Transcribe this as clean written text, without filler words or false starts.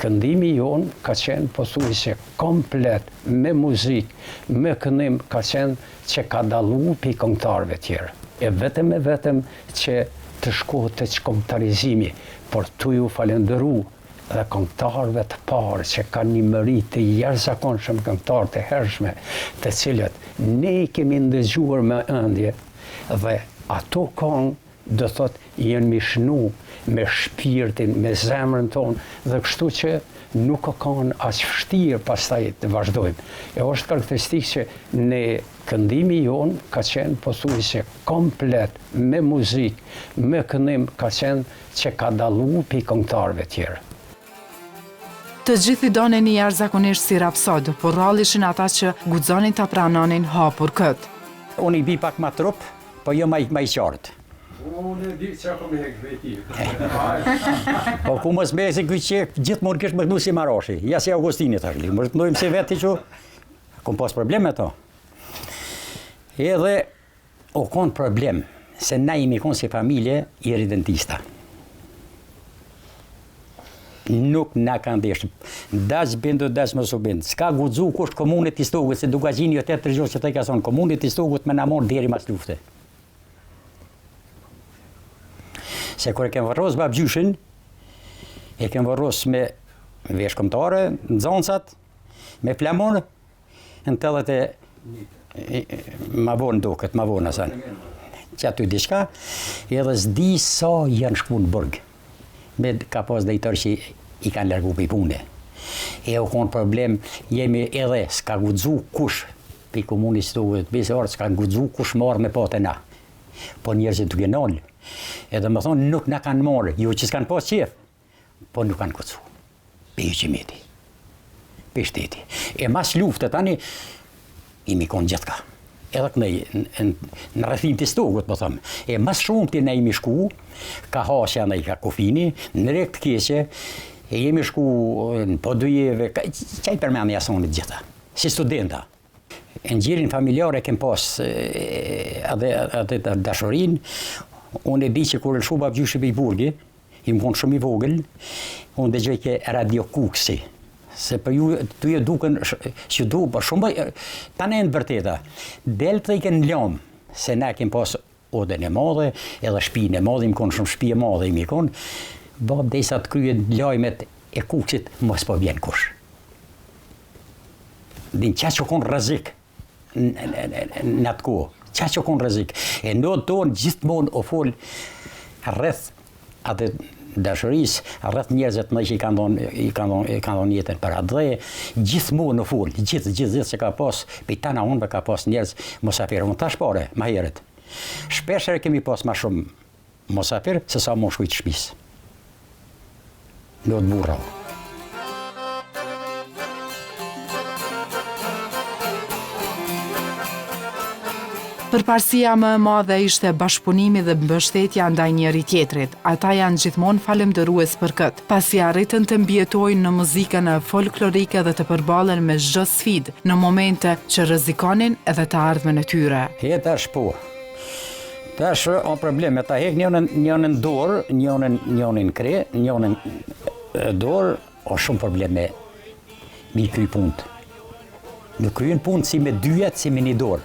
këndimi jonë ka qenë pothuajse komplet, me muzikë, me këndim, ka qenë që ka dallu pi këngëtarëve tjerë. E vetëm që të shkohet të kombëtarizimi, por tu ju falenderu dhe këngëtarëve të parë që kanë një mërit të jashtëzakonshëm, këngëtarë të hershme, të cilët ne i kemi ndëgjuar me ëndje dhe ato këngë do thot jenë mishnu me shpirtin, me zemrën tonë dhe kështu që nuk kanë aq vështirë pastaj të vazhdojmë. E është karakteristikë që ne këndimi jonë ka qenë pothuajse komplet, me muzikë, me këndim, ka qenë që ka dallu pi këngëtarëve tjerë. Të gjithi donin një jashtëzakonisht si rapsod, por rrallë ishin ata që guxonin ta pranonin hapur kët. Unë i bi pak ma trup, po jo ma i qartë. Unë e di që kom hek veti. Po ku mos me se që gjithmonë kish më si Marashi, ja si Augustini tash. Më rëndojmë se veti që kom pas probleme to. Edhe o kon problem se na jemi kon si familje iridentista. Nuk na kanë deshë. Dash bindu, dash mos u bind. S'ka guxu kush komunit i Stogut, se duka gjini jo 8 gjë që të ka thonë komunit i Stogut me na morë deri mas lufte. Se kur e kem varros babgjyshin, e kem varros me vesh kombëtare, nxoncat, me flamon, në tëllet e ma vonë duket, ma vonë asan. Që aty diçka, edhe s'di sa janë shku në burg. Me ka pas drejtor që i kanë largu për i pune. E u konë problem, jemi edhe s'ka guxu kush, për i komunisë të besarë, s'ka guxu kush marrë me patë na. Po njerëzit duke nolë. Edhe më thonë nuk na kanë marrë, jo që s'kanë pas qef, po nuk kanë kucu. Pe i qimeti, pe shteti. E mas luftë tani, imi konë gjithka. Edhe në rrethim të Stogut, po thëmë. E mas shumë të ne imi shku, ka hasja në i ka kofini, në rekt keqe, e jemi shku në Podujeve, qaj përmeni jasonit gjitha, si studenta. Në gjirin familjare kem pas edhe dashurin. Unë e di që kur lëshu babgjyshi për i burgi, i më konë shumë i vogël, unë dhe gjoj ke Radio Kuksi. Se për ju, të ju duken që du, për shumë, ta ne në vërteta. Delë të i kënë ljomë, se ne kem pas oden e madhe, edhe shpijin e madhe, i më konë shumë shpij e madhe, i më konë, bab dhe i sa të kryet lajmet e Kuksit, mos po vjen kush. Din qa që konë rëzik në atë kohë. Qa që konë rëzik. E në tonë gjithmonë o folë rreth atë dashurisë, rreth njerëzit më që i kanë dhënë jetën për atë dhe gjithmonë o folë, gjithë që ka pas, për tana unë ka pas njerëz mosafirë. Unë tash pare, ma herët. Shpeshere kemi pas ma shumë mosafirë, se sa më shkujtë shpisë. Në të burra. Përparësia më e madhe ishte bashkëpunimi dhe mbështetja ndaj njëri tjetrit. Ata janë gjithmonë falënderues për këtë, pasi arritën të mbjetojnë në muzikën folklorike dhe të përballen me çdo sfidë në momente që rrezikonin edhe të ardhmen e tyre. Tash po. Tash o probleme, ta hek njënën dorë, njënën kre, njënën dorë, o shumë probleme mi kry punët. Nuk kryen punë si me dyjet, si me një dorë.